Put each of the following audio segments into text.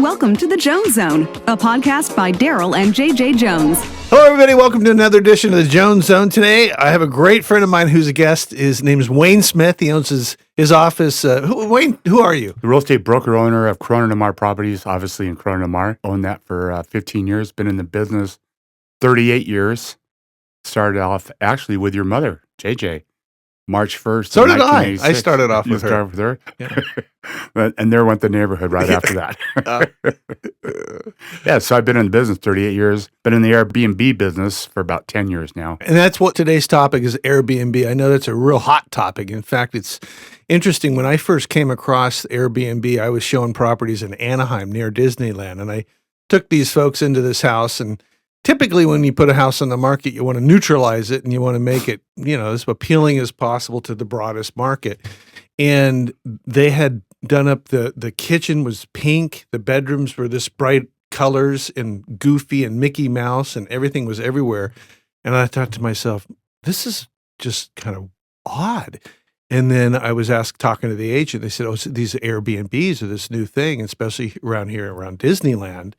Welcome to the Jones Zone, a podcast by Darryl and JJ Jones. Hello, everybody. Welcome to another edition of the Jones Zone. Today, I have a great friend of mine who's a guest. His name is Wayne Smith. He owns his office. Wayne, who are you? The real estate broker owner of Corona Del Mar Properties, obviously in Corona Del Mar. Owned that for 15 years. Been in the business 38 years. Started off actually with your mother, JJ. March 1st. So did I. I started off with her. Yeah. And there went the neighborhood right after that. Yeah, so I've been in the business 38 years. Been in the Airbnb business for about 10 years now. And that's what today's topic is, Airbnb. I know that's a real hot topic. In fact, it's interesting. When I first came across Airbnb, I was showing properties in Anaheim near Disneyland. And I took these folks into this house, and typically, when you put a house on the market, you want to neutralize it and you want to make it, as appealing as possible to the broadest market. And they had done up the kitchen was pink, the bedrooms were this bright colors and Goofy and Mickey Mouse, and everything was everywhere. And I thought to myself, this is just kind of odd. And then I was talking to the agent. They said, "Oh, so these Airbnbs are this new thing, especially around here, around Disneyland."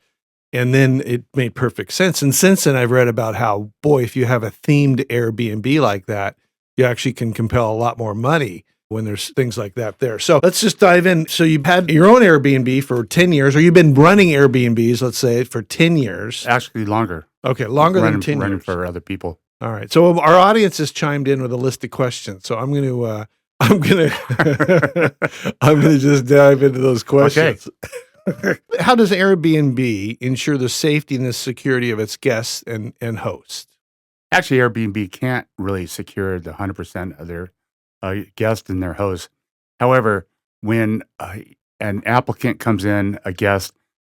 And then it made perfect sense. And since then, I've read about how, boy, if you have a themed Airbnb like that, you actually can compel a lot more money when there's things like that there. So let's just dive in. So you've had your own Airbnb for 10 years, or you've been running Airbnbs, let's say, for 10 years. Actually, longer. Okay, longer than 10 running years. for other people. All right. So our audience has chimed in with a list of questions. So I'm going to I'm going to just dive into those questions. Okay. How does Airbnb ensure the safety and the security of its guests and hosts? Actually, Airbnb can't really secure the 100% of their guests and their hosts. However, when an applicant comes in, a guest,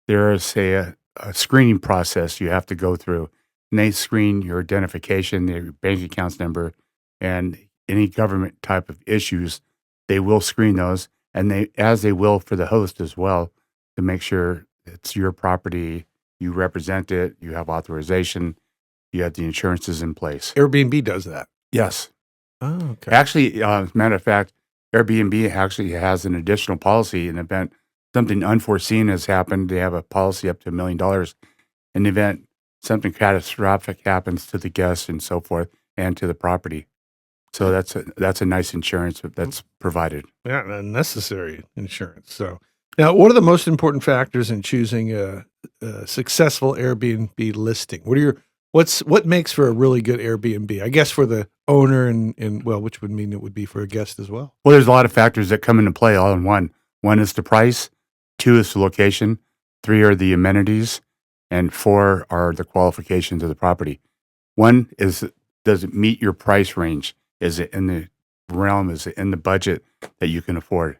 there is a screening process you have to go through. And they screen your identification, your bank account number, and any government type of issues. They will screen those, and they will for the host as well, to make sure it's your property, you represent it, you have authorization, you have the insurances in place. Airbnb does that. Yes. Oh, okay. Actually, as a matter of fact, Airbnb actually has an additional policy in the event something unforeseen has happened. They have a policy up to $1 million in the event something catastrophic happens to the guests and so forth, and to the property. So that's a nice insurance that's provided. Yeah, a necessary insurance. So now, what are the most important factors in choosing a successful Airbnb listing? What makes for a really good Airbnb? I guess for the owner and which would mean it would be for a guest as well. Well, there's a lot of factors that come into play all in one. One is the price, 2 is the location, 3 are the amenities, and 4 are the qualifications of the property. 1 is, does it meet your price range? Is it in the realm? Is it in the budget that you can afford?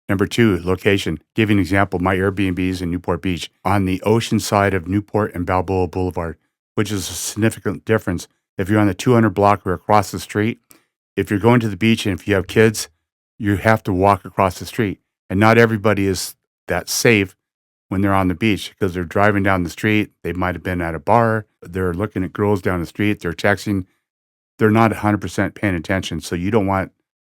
Number 2, location. Give you an example. My Airbnb is in Newport Beach on the ocean side of Newport and Balboa Boulevard, which is a significant difference. If you're on the 200 block or across the street, if you're going to the beach and if you have kids, you have to walk across the street. And not everybody is that safe when they're on the beach because they're driving down the street. They might have been at a bar. They're looking at girls down the street. They're texting. They're not 100% paying attention. So you don't want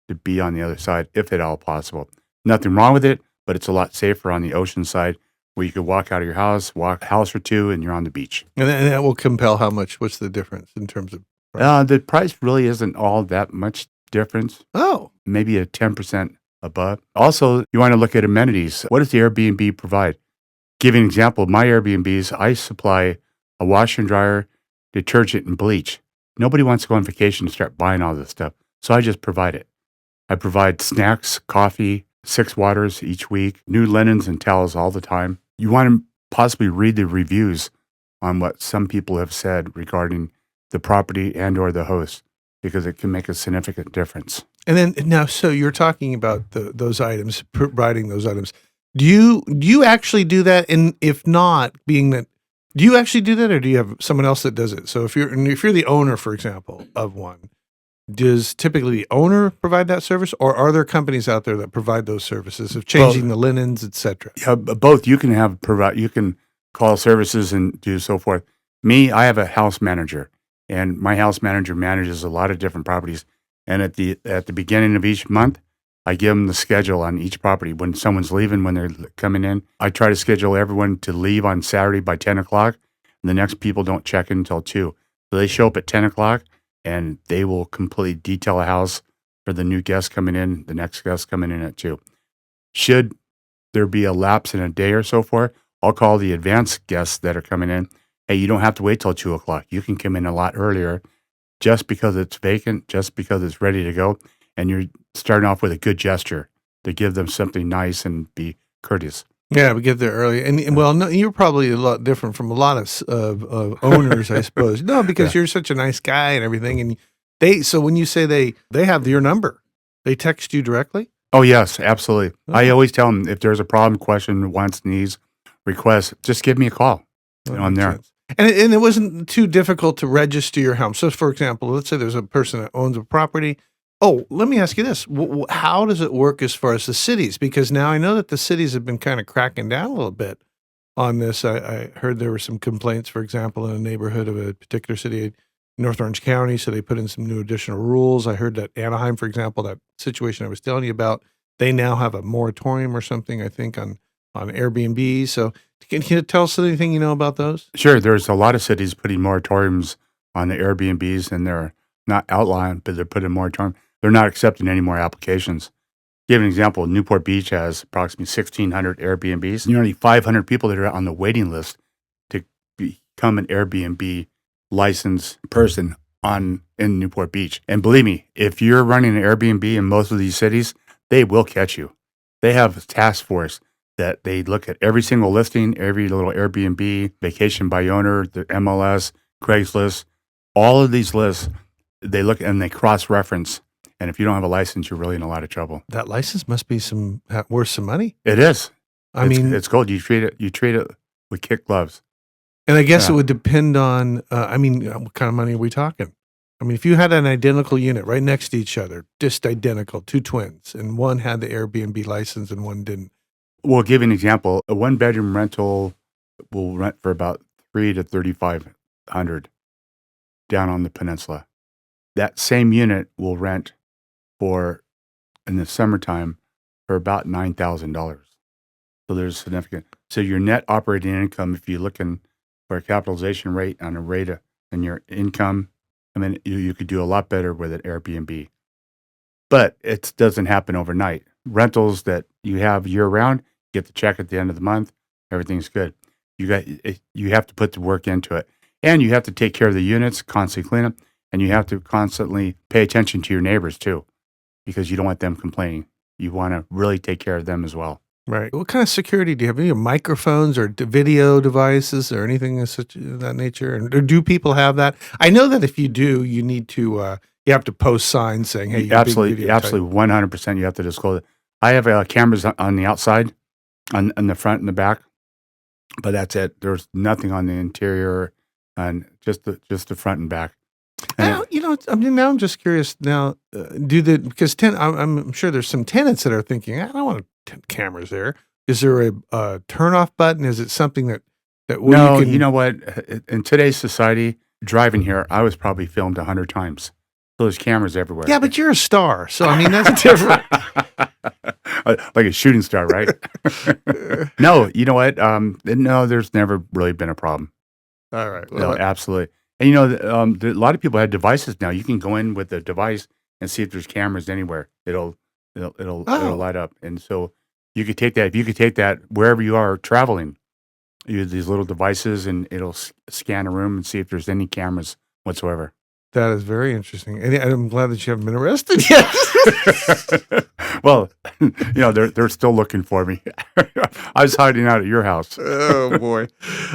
to be on the other side if at all possible. Nothing wrong with it, but it's a lot safer on the ocean side where you could walk out of your house, walk a house or two, and you're on the beach. And that will compel how much? What's the difference in terms of price? The price really isn't all that much difference. Oh. Maybe a 10% above. Also, you want to look at amenities. What does the Airbnb provide? Give you an example. My Airbnbs, I supply a washer and dryer, detergent, and bleach. Nobody wants to go on vacation and start buying all this stuff. So I just provide it. I provide snacks, coffee, 6 waters each week, new linens and towels all the time. You want to possibly read the reviews on what some people have said regarding the property and or the host, because it can make a significant difference. And then now, so you're talking about those items, providing those items. Do you actually do that? And if not, being that, do you actually do that, or do you have someone else that does it? So if you're the owner, for example, of one, does typically the owner provide that service, or are there companies out there that provide those services of changing the linens, et cetera? Yeah, both. You can you can call services and do so forth. Me, I have a house manager, and my house manager manages a lot of different properties. And at the beginning of each month, I give them the schedule on each property. When someone's leaving, when they're coming in, I try to schedule everyone to leave on Saturday by 10 o'clock. And the next people don't check in until 2. So they show up at 10 o'clock and they will completely detail a house for the new guest coming in, the next guest coming in at 2. Should there be a lapse in a day or so forth, I'll call the advanced guests that are coming in. Hey, you don't have to wait till 2 o'clock. You can come in a lot earlier just because it's vacant, just because it's ready to go. And you're starting off with a good gesture to give them something nice and be courteous. Yeah, we get there early, and well, no, you're probably a lot different from a lot of owners, I suppose. No, because you're such a nice guy and everything, and so when you say they have your number, they text you directly. Oh yes, absolutely. Okay. I always tell them if there's a problem, question, wants, needs, requests, just give me a call. I'm there. Sense. And it wasn't too difficult to register your home. So, for example, let's say there's a person that owns a property. Oh, let me ask you this. How does it work as far as the cities? Because now I know that the cities have been kind of cracking down a little bit on this. I heard there were some complaints, for example, in a neighborhood of a particular city, North Orange County, so they put in some new additional rules. I heard that Anaheim, for example, that situation I was telling you about, they now have a moratorium or something, I think, on Airbnb. So can you tell us anything you know about those? Sure. There's a lot of cities putting moratoriums on the Airbnbs, and they're not outlined, but they're putting moratorium. They're not accepting any more applications. Give an example. Newport Beach has approximately 1,600 Airbnbs. Nearly 500 people that are on the waiting list to become an Airbnb licensed person in Newport Beach. And believe me, if you're running an Airbnb in most of these cities, they will catch you. They have a task force that they look at every single listing, every little Airbnb, vacation by owner, the MLS, Craigslist, all of these lists, they look and they cross-reference. And if you don't have a license, you're really in a lot of trouble. That license must be worth some money. It is. I mean, it's gold. You treat it with kid gloves. And I guess it would depend on, what kind of money are we talking? I mean, if you had an identical unit right next to each other, just identical, two twins, and one had the Airbnb license and one didn't. We'll give you an example. A one-bedroom rental will rent for about $300 to $3,500 down on the peninsula. That same unit will rent for, in the summertime, for about $9,000. So there's significant. So your net operating income, if you're looking for a capitalization rate on a rate and your income, I mean, you could do a lot better with an Airbnb. But it doesn't happen overnight. Rentals that you have year round, you get the check at the end of the month, everything's good. You have to put the work into it. And you have to take care of the units, constantly clean them, and you have to constantly pay attention to your neighbors too, because you don't want them complaining. You want to really take care of them as well. Right. What kind of security do you have? Any microphones or video devices or anything of that nature? Or do people have that? I know that if you do, you need to, you have to post signs saying, hey, you're absolutely, 100%. You have to disclose it. I have cameras on the outside, on the front and the back, but that's it. There's nothing on the interior, and just the front and back. And now I'm just curious. Now, because I'm sure there's some tenants that are thinking, I don't want cameras there. Is there a turn-off button? Is it something that no? You know what? In today's society, driving here, I was probably filmed 100 times. So there's cameras everywhere. Yeah, but you're a star, so I mean that's different. Like a shooting star, right? No, you know what? No, there's never really been a problem. All right. Well, no, absolutely. And a lot of people have devices now. You can go in with a device and see if there's cameras anywhere. It'll light up. And so you could take that. If you could take that wherever you are traveling, you have these little devices, and it'll scan a room and see if there's any cameras whatsoever. That is very interesting, and I'm glad that you haven't been arrested yet. Well, they're still looking for me. I was hiding out at your house. Oh boy.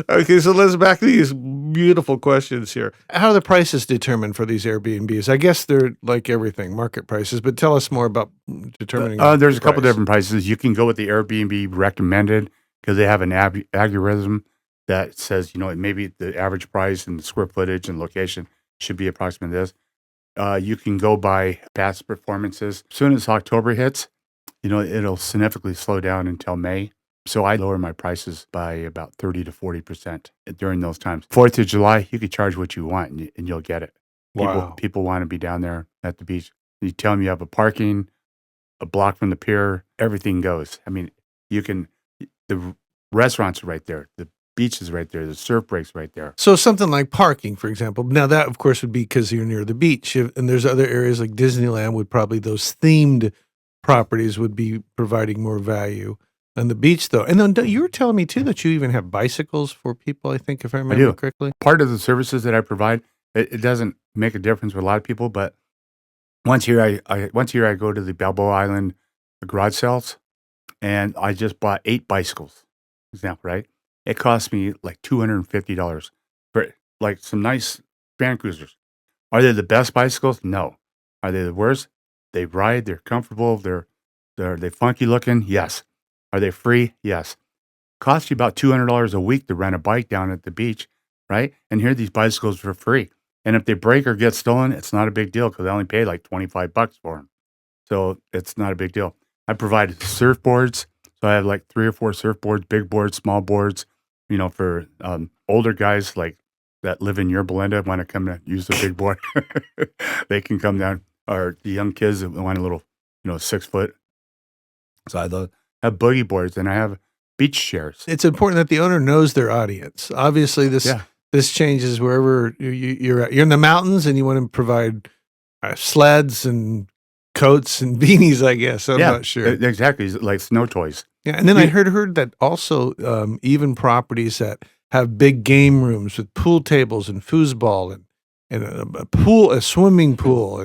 Okay, so let's back to these beautiful questions here. How are the prices determined for these Airbnbs? I guess they're like everything, market prices. But tell us more about determining. There's a couple different prices. You can go with the Airbnb recommended because they have an algorithm that says maybe the average price and the square footage and location should be approximately this. You can go by past performances. As soon as October hits, it'll significantly slow down until May. So I lower my prices by about 30 to 40% during those times. 4th of July, you could charge what you want and you'll get it. Wow. People want to be down there at the beach. You tell them you have a parking a block from the pier, everything goes. I mean, the restaurants are right there. The beach is right there. The surf breaks right there. So something like parking, for example. Now that, of course, would be because you're near the beach. And there's other areas like Disneyland would probably, those themed properties would be providing more value than the beach, though. And then you were telling me, too, that you even have bicycles for people, I think, if I remember correctly. Part of the services that I provide, it doesn't make a difference with a lot of people, but once a year I go to the Balboa Island garage sales, and I just bought 8 bicycles, for example, right? It cost me like $250 for like some nice Fan Cruisers. Are they the best bicycles? No. Are they the worst? They ride, they're comfortable, they funky looking? Yes. Are they free? Yes. Costs you about $200 a week to rent a bike down at the beach, right? And here these bicycles for free. And if they break or get stolen, it's not a big deal because I only paid like $25 for them. So it's not a big deal. I provide surfboards. So I have like 3 or 4 surfboards, big boards, small boards, for older guys like that live in your Belinda want to come to use the big board. They can come down, or the young kids that want a little, 6 foot. So I have boogie boards and I have beach chairs. It's important that the owner knows their audience. Obviously, this changes wherever you're at. You're in the mountains and you want to provide sleds and coats and beanies, I guess. I'm not sure. Exactly. Like snow toys. Yeah. And then I heard that also even properties that have big game rooms with pool tables and foosball and a swimming pool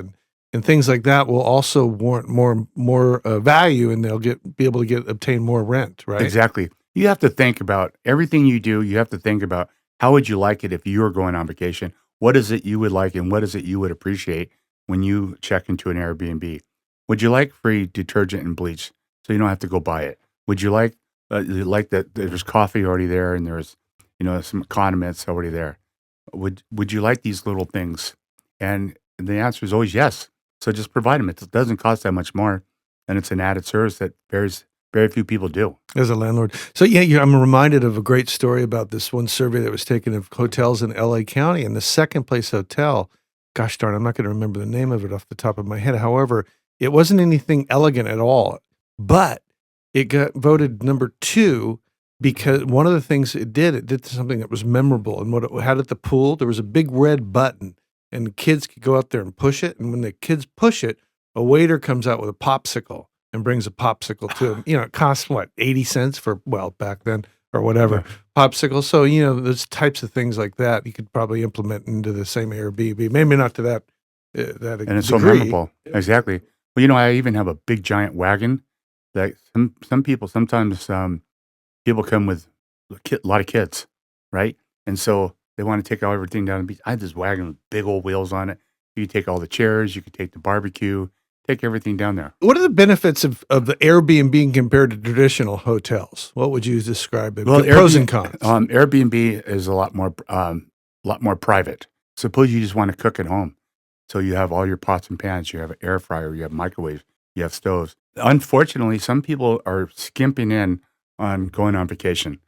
and things like that will also warrant more value, and they'll be able to obtain more rent, right? Exactly. You have to think about everything you do. You have to think about how would you like it if you were going on vacation? What is it you would like, and what is it you would appreciate when you check into an Airbnb? Would you like free detergent and bleach so you don't have to go buy it? Would you like that there's coffee already there and there's some condiments already there? Would you like these little things? And the answer is always yes. So just provide them. It doesn't cost that much more, and it's an added service that very few people do. As a landlord. So I'm reminded of a great story about this one survey that was taken of hotels in LA County, and the Second Place Hotel, gosh darn, I'm not going to remember the name of it off the top of my head. However, it wasn't anything elegant at all, but it got voted number 2 because one of the things it did something that was memorable. And what it had at the pool, there was a big red button, and the kids could go out there and push it. And when the kids push it, a waiter comes out with a popsicle and brings a popsicle to them. It costs, 80 cents for, back then or whatever, popsicle. So, there's types of things like that you could probably implement into the same Airbnb. Maybe not to that and it's so memorable. Exactly. Well, I even have a big giant wagon that some people, sometimes people come with a lot of kids, right? And so they want to take everything down the beach. I have this wagon with big old wheels on it. You can take all the chairs, you can take the barbecue, take everything down there. What are the benefits of the Airbnb compared to traditional hotels? What would you describe it? Well, pros and cons. Airbnb is a lot more private. Suppose you just want to cook at home. So you have all your pots and pans, you have an air fryer, you have microwaves, you have stoves. Unfortunately, some people are skimping in on going on vacation.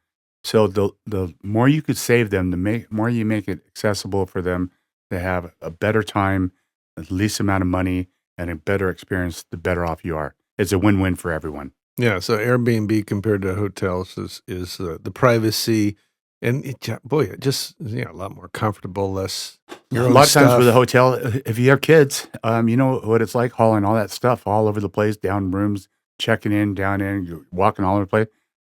So the more you could save them, the more you make it accessible for them to have a better time, the least amount of money, and a better experience, the better off you are. It's a win-win for everyone. Yeah, so Airbnb compared to hotels is the privacy, and a lot more comfortable, less your own A lot of stuff. times with a hotel, if you have kids, you know what it's like hauling all that stuff all over the place, down rooms, checking in, down in, you're walking all over the place.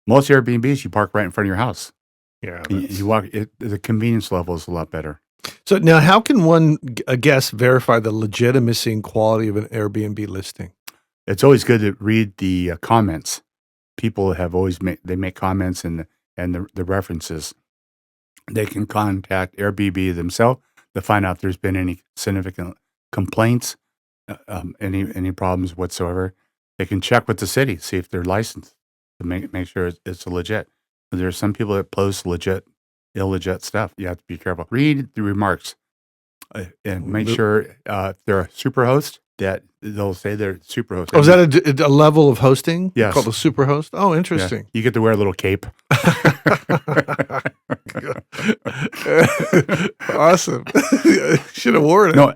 Most Airbnbs, you park right in front of your house. Yeah, You walk. The convenience level is a lot better. So now, how can a guest verify the legitimacy and quality of an Airbnb listing? It's always good to read the comments. People have always make comments and the references. They can contact Airbnb themselves to find out if there's been any significant complaints, any problems whatsoever. They can check with the city, see if they're licensed to make sure it's legit. There are some people that post illegit stuff. You have to be careful. Read the remarks and make sure if they're a superhost, that they'll say they're superhost. Oh, is that a level of hosting? Yes. Called a superhost? Oh, interesting. Yeah. You get to wear a little cape. Awesome. Should have worn it. No,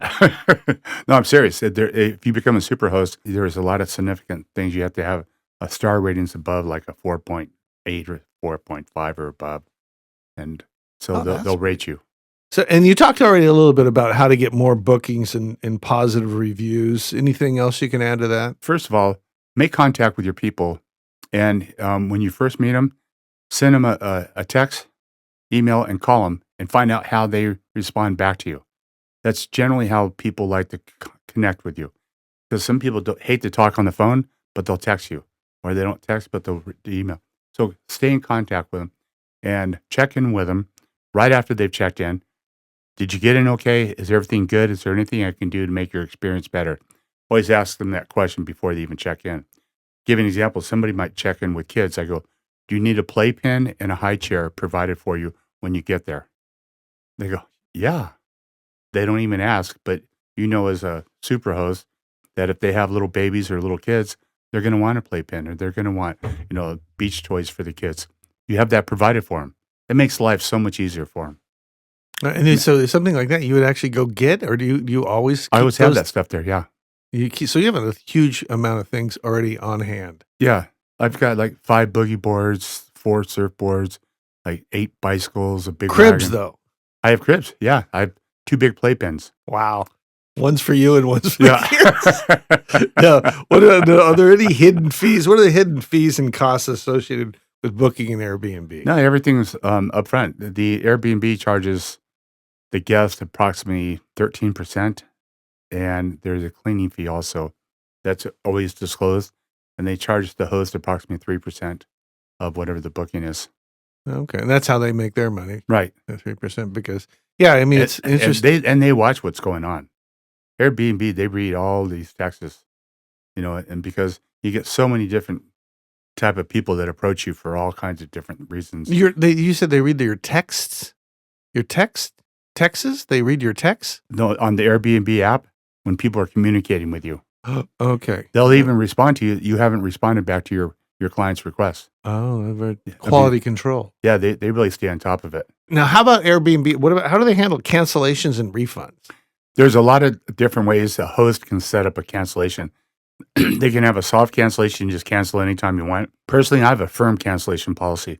no, I'm serious. If you become a super host, there's a lot of significant things you have to have a star ratings above, like a 4.8 or 4.5 or above, and so they'll rate you. So, and you talked already a little bit about how to get more bookings and positive reviews. Anything else you can add to that? First of all, make contact with your people, and when you first meet them, send them a text, email, and call them, and find out how they respond back to you. That's generally how people like to connect with you, because some people hate to talk on the phone, but they'll text you, or they don't text, but they'll email. So stay in contact with them and check in with them right after they've checked in. Did you get in okay? Is everything good? Is there anything I can do to make your experience better? Always ask them that question before they even check in. Give an example. Somebody might check in with kids. I go, do you need a playpen and a high chair provided for you when you get there? They go, yeah. They don't even ask, but you know as a superhost that if they have little babies or little kids, they're going to want a playpen or they're going to want, beach toys for the kids. You have that provided for them. It makes life so much easier for them. And then, so something like that, you would actually go get, or do you always? I always have that stuff there. Yeah. So you have a huge amount of things already on hand. Yeah. I've got like 5 boogie boards, 4 surfboards, like 8 bicycles, a big Cribs, wagon. though. I have cribs. Yeah. I have 2 big playpens. Wow. One's for you and one's for Yeah. kids. Now, are there any hidden fees? What are the hidden fees and costs associated with booking an Airbnb? No, everything's upfront. The Airbnb charges the guest approximately 13%, and there's a cleaning fee also that's always disclosed, and they charge the host approximately 3% of whatever the booking is. Okay, and that's how they make their money, Right. 3%. Because it's interesting. And they watch what's going on. Airbnb, they read all these texts, and because you get so many different type of people that approach you for all kinds of different reasons. You said they read your texts, texts. They read your texts. No, on the Airbnb app, when people are communicating with you, okay, they'll even respond to you. You haven't responded back to your client's request. Oh, quality control. Yeah, they really stay on top of it. Now, how about Airbnb? How do they handle cancellations and refunds? There's a lot of different ways a host can set up a cancellation. They can have a soft cancellation, just cancel anytime you want. Personally, I have a firm cancellation policy.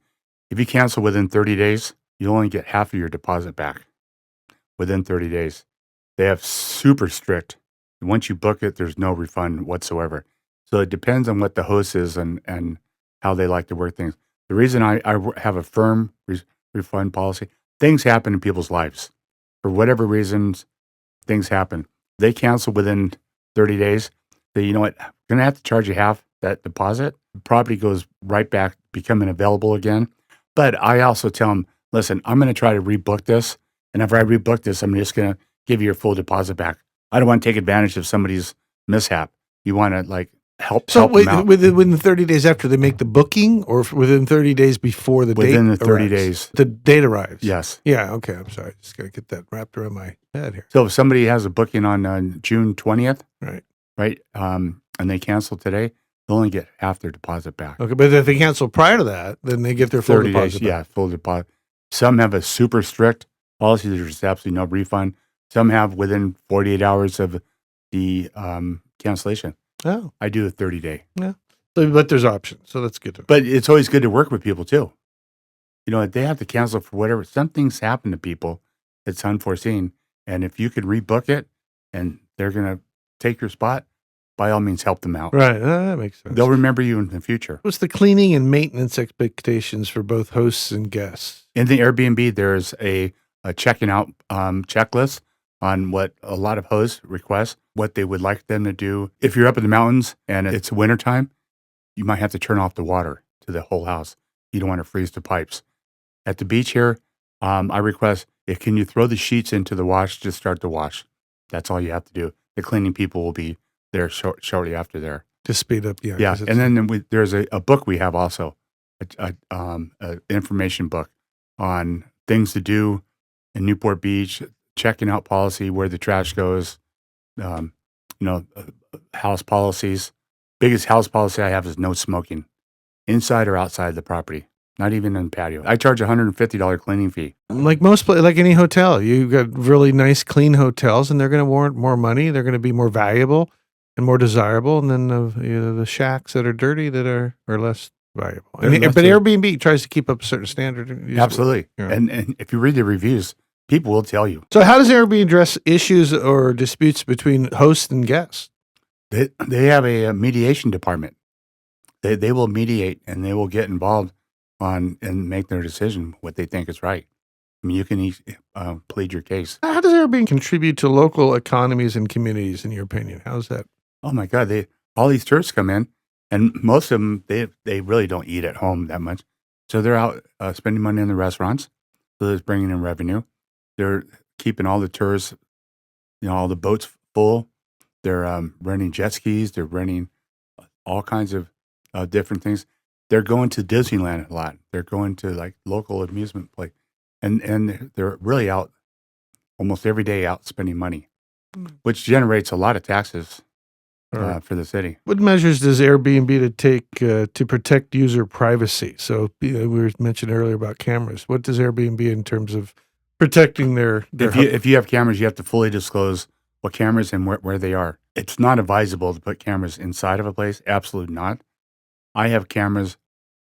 If you cancel within 30 days, you only get half of your deposit back within 30 days. They have super strict. Once you book it, there's no refund whatsoever. So it depends on what the host is and how they like to work things. The reason I have a firm refund policy, things happen in people's lives. For whatever reasons, things happen. They cancel within 30 days. Say, you know what, I'm going to have to charge you half that deposit. The property goes right back, becoming available again. But I also tell them, listen, I'm going to try to rebook this. And after I rebook this, I'm just going to give you your full deposit back. I don't want to take advantage of somebody's mishap. You want to help them out. Within 30 days after they make the booking, or within 30 days before the date Within the 30 arrives? days. The date arrives? Yes. Yeah, okay, I'm sorry. Just got to get that wrapped around my head here. So if somebody has a booking on June 20th, right, and they cancel today, they'll only get half their deposit back. Okay, but if they cancel prior to that, then they get their full 30 deposit days, back. yeah, full deposit. Some have a super strict policy. There's absolutely no refund. Some have within 48 hours of the cancellation. Oh. I do a 30-day. Yeah. But there's options, so that's good. But it's always good to work with people, too. They have to cancel for whatever. Something's happened to people that's unforeseen. And if you could rebook it and they're going to take your spot, by all means, help them out. Right. That makes sense. They'll remember you in the future. What's the cleaning and maintenance expectations for both hosts and guests? In the Airbnb, there's a checking out checklist on what a lot of hosts request, what they would like them to do. If you're up in the mountains and it's wintertime, you might have to turn off the water to the whole house. You don't want to freeze the pipes. At the beach here, I request, can you throw the sheets into the wash, just start the wash. That's all you have to do. The cleaning people will be there shortly after there. To speed up, yeah. Yeah, and then there's a book we have also, an information book on things to do in Newport Beach, checking out policy, where the trash goes, house policies. Biggest house policy I have is no smoking, inside or outside the property. not even in patio. I charge $150 cleaning fee. Like like any hotel, you've got really nice, clean hotels, and they're going to warrant more money. They're going to be more valuable and more desirable. And then the shacks that are dirty that are less valuable. But Airbnb tries to keep up a certain standard. Usually. Absolutely. Yeah. And if you read the reviews, people will tell you. So how does Airbnb address issues or disputes between hosts and guests? They have a mediation department. They will mediate and they will get involved on and make their decision what they think is right. I mean, you can plead your case. How does Airbnb contribute to local economies and communities, in your opinion? How's that? Oh my God, all these tourists come in, and most of them they really don't eat at home that much, so they're out spending money in the restaurants. So that's bringing in revenue. They're keeping all the tourists, all the boats full. They're renting jet skis. They're renting all kinds of different things. They're going to Disneyland a lot. They're going to like local amusement place. And they're really out almost every day out spending money, which generates a lot of taxes for the city. What measures does Airbnb take to protect user privacy? So we were mentioned earlier about cameras. What does Airbnb in terms of protecting their if you have cameras, you have to fully disclose what cameras and where they are. It's not advisable to put cameras inside of a place. Absolutely not. I have cameras,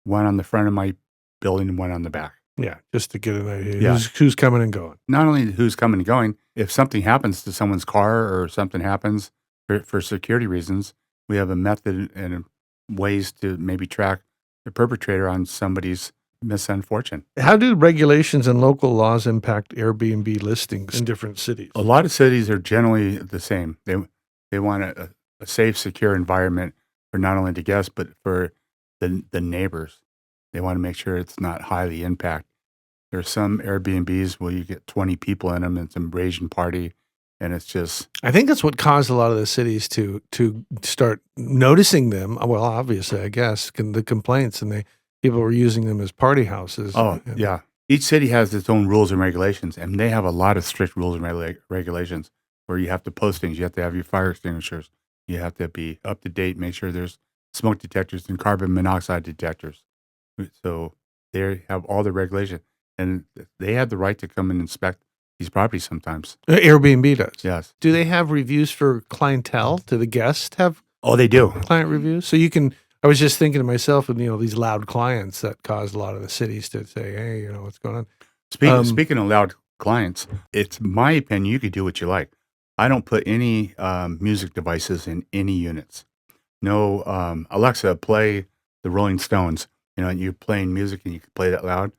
one on the front of my building and one on the back. Yeah, just to get an idea. Who's coming and going. Not only who's coming and going, if something happens to someone's car or something happens for security reasons, we have a method and ways to maybe track the perpetrator on somebody's misfortune. How do regulations and local laws impact Airbnb listings in different cities? A lot of cities are generally the same. They want a safe, secure environment for not only the guests, but for the neighbors. They want to make sure it's not highly impact. There are some Airbnbs where you get 20 people in them and it's a raging party, and it's just... I think that's what caused a lot of the cities to start noticing them. Well, obviously, I guess, the complaints, and people were using them as party houses. Yeah. Each city has its own rules and regulations, and they have a lot of strict rules and regulations where you have to post things. You have to have your fire extinguishers. You have to be up to date, make sure there's smoke detectors and carbon monoxide detectors. So they have all the regulation, and they have the right to come and inspect these properties sometimes. Airbnb does? Yes. Do they have reviews for clientele? Do the guests have they do. Client reviews? So you can... I was just thinking to myself, and these loud clients that caused a lot of the cities to say, "Hey, what's going on?" Speaking of loud clients, it's my opinion. You could do what you like. I don't put any music devices in any units. No, Alexa, play the Rolling Stones. And you're playing music and you can play that loud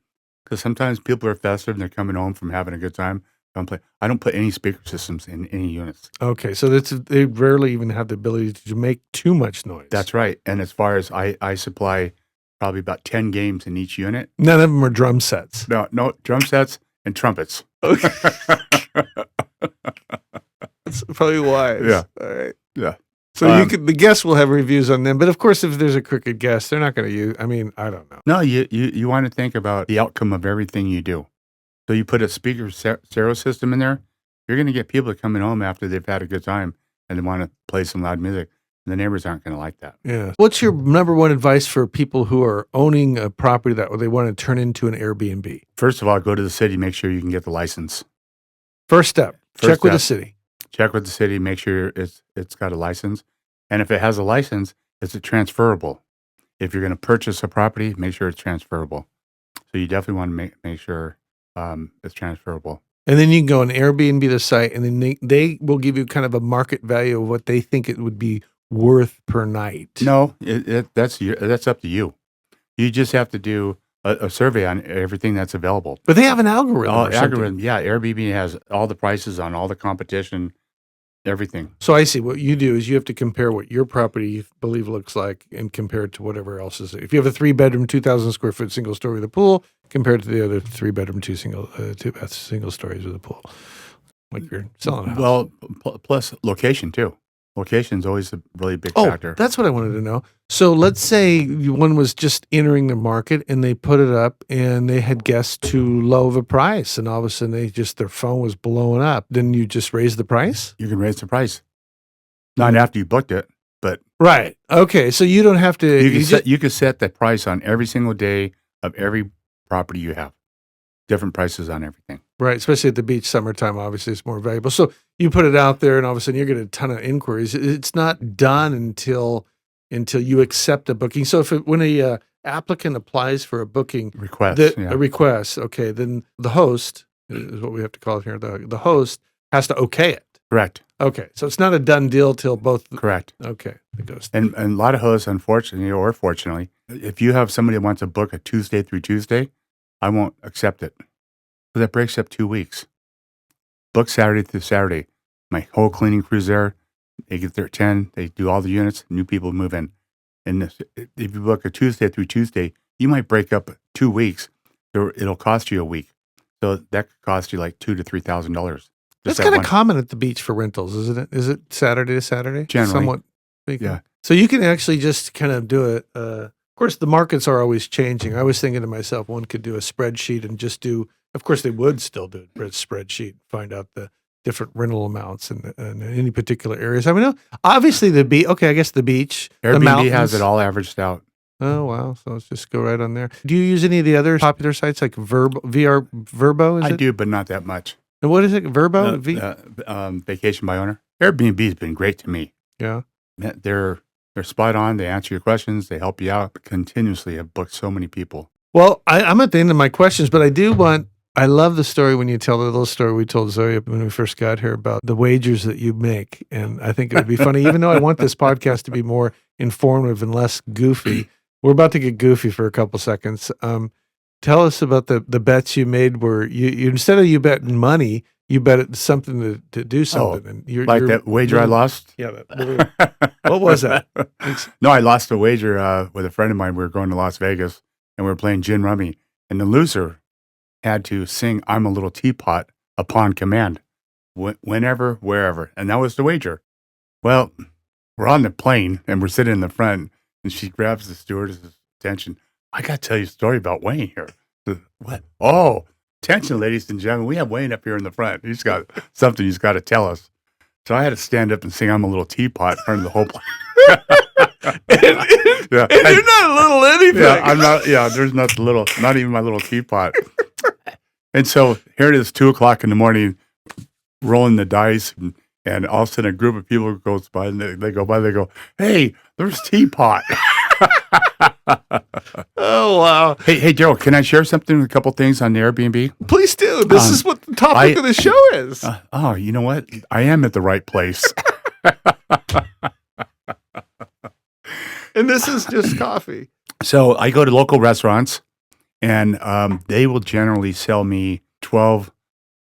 because sometimes people are festive and they're coming home from having a good time. I don't put any speaker systems in any units. Okay, so they rarely even have the ability to make too much noise. That's right. And as far as I supply probably about 10 games in each unit. None of them are drum sets. No, drum sets and trumpets. Okay. That's probably wise. Yeah. All right. Yeah. So the guests will have reviews on them, but of course, if there's a crooked guest, they're not going to use. I mean, I don't know. No, you want to think about the outcome of everything you do. So you put a speaker stereo system in there, you're going to get people coming home after they've had a good time and they want to play some loud music. And the neighbors aren't going to like that. Yeah. What's your number one advice for people who are owning a property that they want to turn into an Airbnb? First of all, go to the city, make sure you can get the license. First step, check with the city. Check with the city, make sure it's got a license. And if it has a license, it's transferable. If you're going to purchase a property, make sure it's transferable. So you definitely want to make sure it's transferable. And then you can go on Airbnb the site, and then they will give you kind of a market value of what they think it would be worth per night. No, that's up to you. You just have to do a survey on everything that's available. But they have an algorithm. Yeah. Airbnb has all the prices on all the competition, everything. So I see. What you do is you have to compare what your property you believe looks like and compare it to whatever else is. If you have a 3-bedroom, 2,000 square foot single story with a pool, compared to the other 3-bedroom, 2-bath single stories with a pool, like you're selling a house. Well, plus location too. Location's always a really big factor. That's what I wanted to know. So let's say one was just entering the market and they put it up and they had guessed too low of a price, and all of a sudden their phone was blowing up. Then you just raise the price? You can raise the price. Not after you booked it, but right. Okay, so you don't have to. You can set the price on every single day of every property you have. Different prices on everything. Right, especially at the beach, summertime, obviously it's more valuable. So you put it out there and all of a sudden you're getting a ton of inquiries. It's not done until you accept a booking. So when a applicant applies for a booking Request. a request, okay, then the host is what we have to call it here. The host has to okay it. Correct. Okay, so it's not a done deal till both. Correct. Okay, it goes. And a lot of hosts, unfortunately or fortunately, if you have somebody that wants to book a Tuesday through Tuesday, I won't accept it. Because that breaks up 2 weeks. Book Saturday through Saturday. My whole cleaning crew's there. They get there at 10. They do all the units. New people move in. And if you book a Tuesday through Tuesday, you might break up 2 weeks. It'll cost you a week. So that could cost you like $2,000 to $3,000. That's kind of common at the beach for rentals, isn't it? Is it Saturday to Saturday? Generally. Somewhat. Yeah. So you can actually just kind of do it. Of course, the markets are always changing. I was thinking to myself, one could do a spreadsheet and just do, of course, they would still do a spreadsheet, find out the different rental amounts in any particular areas. I mean, obviously the beach, okay, I guess the beach, the mountains. Airbnb has it all averaged out. Oh, wow. So let's just go right on there. Do you use any of the other popular sites like Vrbo? Is I it? do, but not that much. And what is it? Vrbo? Vacation by owner. Airbnb has been great to me. Yeah. They're spot on. They answer your questions. They help you out continuously. I've booked so many people. Well, I'm at the end of my questions, but I love the story when you tell the little story we told Zoe when we first got here about the wagers that you make. And I think it would be funny, even though I want this podcast to be more informative and less goofy. We're about to get goofy for a couple seconds. Tell us about the bets you made where you instead of you betting money, you bet something to do something. And you're that wager I lost? Yeah. What was that? No, I lost a wager with a friend of mine. We were going to Las Vegas and we were playing gin rummy. And the loser had to sing I'm a Little Teapot upon command, whenever, wherever. And that was the wager. Well, we're on the plane and we're sitting in the front and she grabs the stewardess's attention. I got to tell you a story about Wayne here. What? Oh, attention, ladies and gentlemen. We have Wayne up here in the front. He's got something he's got to tell us. So I had to stand up and sing I'm a Little Teapot in front of the whole plane. and you're not a little anything. Yeah, I'm not. Yeah, there's not little, not even my little teapot. And so here it is, 2:00 in the morning, rolling the dice, and all of a sudden a group of people goes by, and they go, "Hey, there's Teapot." Oh wow! Hey, Darryl, can I share something? A couple things on the Airbnb. Please do. This is what the topic of the show is. You know what? I am at the right place. And this is just coffee. So I go to local restaurants, and they will generally sell me 12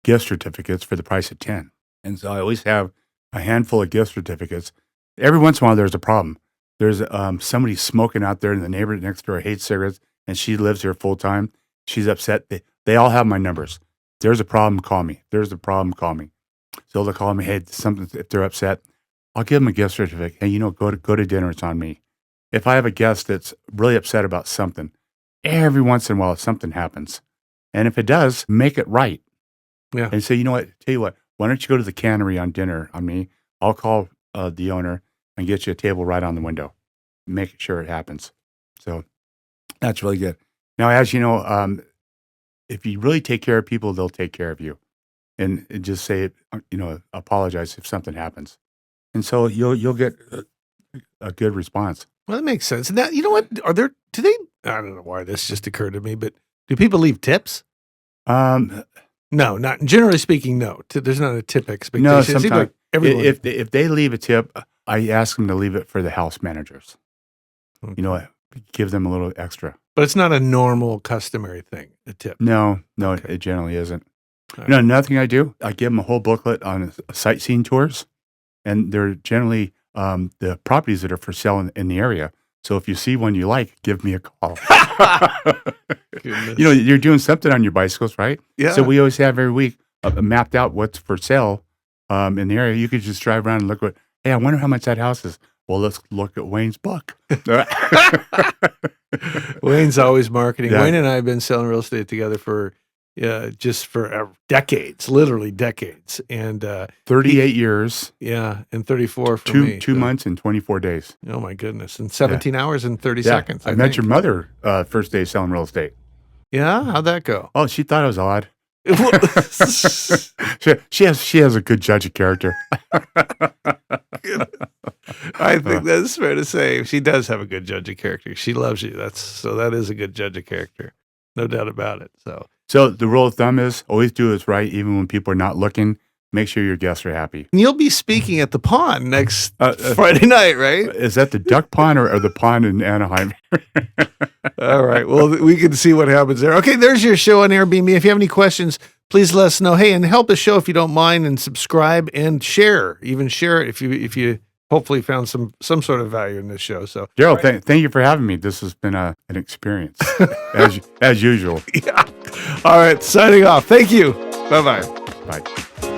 gift certificates for the price of 10. And so I always have a handful of gift certificates. Every once in a while, there's a problem. There's somebody smoking out there, and the neighbor next door hates cigarettes, and she lives here full time. She's upset. They all have my numbers. There's a problem, call me. There's a problem, call me. So they'll call me, hey, something. If they're upset, I'll give them a gift certificate. Hey, go to dinner. It's on me. If I have a guest that's really upset about something, every once in a while something happens. And if it does, make it right. Yeah. And say, you know what, tell you what, why don't you go to the cannery on dinner on me? I'll call the owner and get you a table right on the window. Make sure it happens. So that's really good. Now, as you know, if you really take care of people, they'll take care of you. And just say, apologize if something happens. And so you'll get a good response. Well, that makes sense. Now, you know what? I don't know why this just occurred to me, but do people leave tips? No, not generally speaking, no. There's not a tip expectation. No, It seems sometimes everyone. if they leave a tip, I ask them to leave it for the house managers. Okay. Give them a little extra. But it's not a normal, customary thing, a tip. No, Okay. It generally isn't. All No, another thing I do, I give them a whole booklet on sightseeing tours, and they're generally the properties that are for sale in the area. So if you see one you like, give me a call. You're doing something on your bicycles, right? Yeah. So we always have every week mapped out what's for sale in the area. You could just drive around and look hey, I wonder how much that house is. Well, let's look at Wayne's book. Wayne's always marketing. Yeah. Wayne and I have been selling real estate together for decades, literally decades. And 38 years. Yeah, and 34 for me. 2 months and 24 days. Oh my goodness. And 17 hours and 30 Yeah. seconds. I met your mother first day selling real estate. Yeah? How'd that go? Oh, she thought it was odd. she has a good judge of character. I think that's fair to say. She does have a good judge of character. She loves you. That is a good judge of character. No doubt about it. So the rule of thumb is always do what's right, even when people are not looking. Make sure your guests are happy. And you'll be speaking at the pond next Friday night, right? Is that the duck pond or the pond in Anaheim? All right. Well, we can see what happens there. Okay, there's your show on Airbnb. If you have any questions, please let us know. Hey, and help the show if you don't mind, and subscribe and share. Even share it if you hopefully found some sort of value in this show. So, Darryl, thank you for having me. This has been an experience, as usual. Yeah. All right. Signing off. Thank you. Bye-bye. Bye.